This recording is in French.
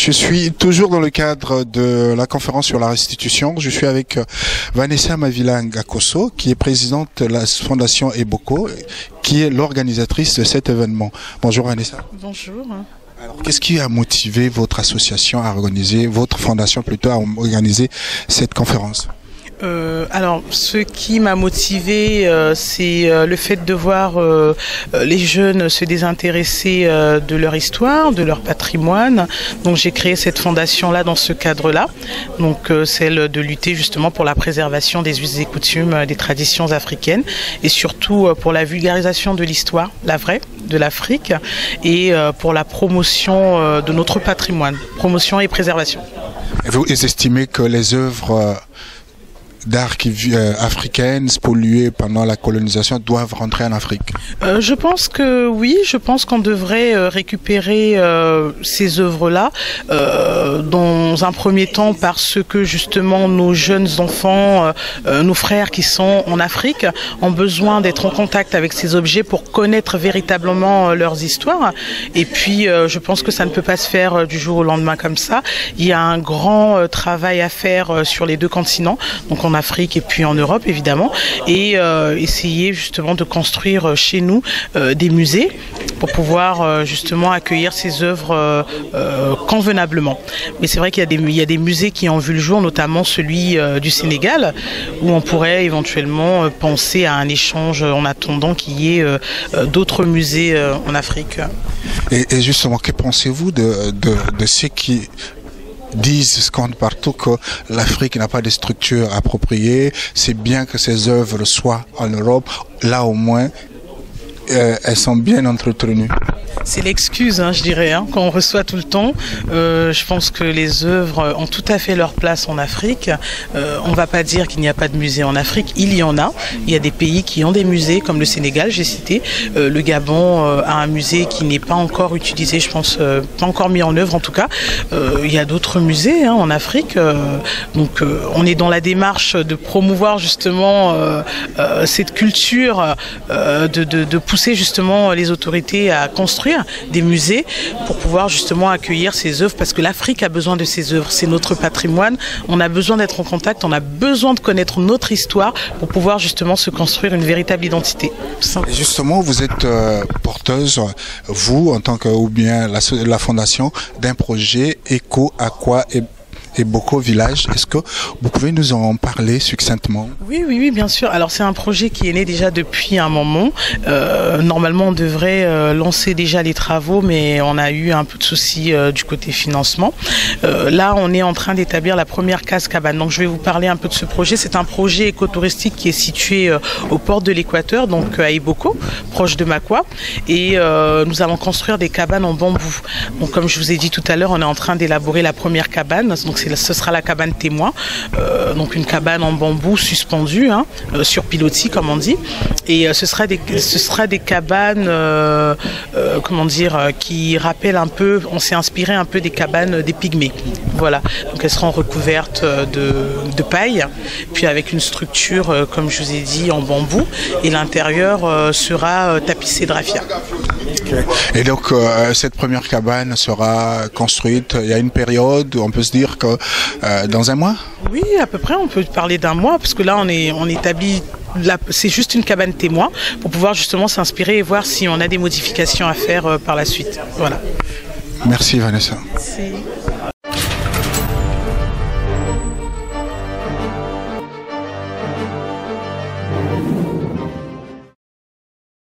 Je suis toujours dans le cadre de la conférence sur la restitution. Je suis avec Vanessa Mavila-Ngakoso, qui est présidente de la Fondation Eboko, qui est l'organisatrice de cet événement. Bonjour Vanessa. Bonjour. Alors, qu'est-ce qui a motivé votre association à organiser, votre fondation plutôt, à organiser cette conférence ? Alors, ce qui m'a motivé, c'est le fait de voir les jeunes se désintéresser de leur histoire, de leur patrimoine. Donc, j'ai créé cette fondation-là dans ce cadre-là. Donc, celle de lutter justement pour la préservation des us et coutumes, des traditions africaines, et surtout pour la vulgarisation de l'histoire, la vraie, de l'Afrique, et pour la promotion de notre patrimoine, promotion et préservation. Et vous estimez que les œuvres d'art africaines spoliées pendant la colonisation doivent rentrer en Afrique? Je pense que oui, je pense qu'on devrait récupérer ces œuvres-là dans un premier temps parce que justement nos jeunes enfants, nos frères qui sont en Afrique ont besoin d'être en contact avec ces objets pour connaître véritablement leurs histoires. Et puis je pense que ça ne peut pas se faire du jour au lendemain comme ça. Il y a un grand travail à faire sur les deux continents, donc en Afrique et puis en Europe évidemment, et essayer justement de construire chez nous des musées pour pouvoir justement accueillir ces œuvres convenablement. Mais c'est vrai qu'il y a des musées qui ont vu le jour, notamment celui du Sénégal, où on pourrait éventuellement penser à un échange en attendant qu'il y ait d'autres musées en Afrique. Et justement, que pensez-vous de ceux qui scandent partout que l'Afrique n'a pas de structure appropriée, c'est bien que ces œuvres soient en Europe, là au moins elles sont bien entretenues? C'est l'excuse, je dirais, qu'on reçoit tout le temps. Je pense que les œuvres ont tout à fait leur place en Afrique. On ne va pas dire qu'il n'y a pas de musée en Afrique. Il y en a. Il y a des pays qui ont des musées, comme le Sénégal, j'ai cité. Le Gabon a un musée qui n'est pas encore utilisé, je pense, pas encore mis en œuvre en tout cas. Il y a d'autres musées en Afrique. Donc on est dans la démarche de promouvoir justement cette culture, de pousser justement les autorités à construire des musées pour pouvoir justement accueillir ces œuvres, parce que l'Afrique a besoin de ces œuvres, c'est notre patrimoine, on a besoin d'être en contact, on a besoin de connaître notre histoire pour pouvoir justement se construire une véritable identité. Et justement, vous êtes porteuse, vous en tant que, ou bien la fondation, d'un projet Eco Aqua Eboko Village. Est-ce que vous pouvez nous en parler succinctement? Oui, bien sûr. Alors c'est un projet qui est né déjà depuis un moment. Normalement on devrait lancer déjà les travaux, mais on a eu un peu de soucis du côté financement. Là on est en train d'établir la première case cabane. Donc je vais vous parler un peu de ce projet. C'est un projet écotouristique qui est situé au port de l'Équateur, donc à Eboko, proche de Makwa. Et nous allons construire des cabanes en bambou. Donc comme je vous ai dit tout à l'heure, on est en train d'élaborer la première cabane. Donc ce sera la cabane témoin, donc une cabane en bambou suspendue, sur pilotis comme on dit, et ce sera des cabanes, comment dire, qui rappellent un peu, on s'est inspiré un peu des cabanes des pygmées, voilà, donc elles seront recouvertes de paille, puis avec une structure, comme je vous ai dit, en bambou, et l'intérieur sera tapissé de raffia. Okay. Et donc cette première cabane sera construite, il y a une période où on peut se dire que dans un mois? Oui, à peu près, on peut parler d'un mois, parce que là on établit, c'est juste une cabane témoin pour pouvoir justement s'inspirer et voir si on a des modifications à faire par la suite. Voilà. Merci Vanessa. Merci.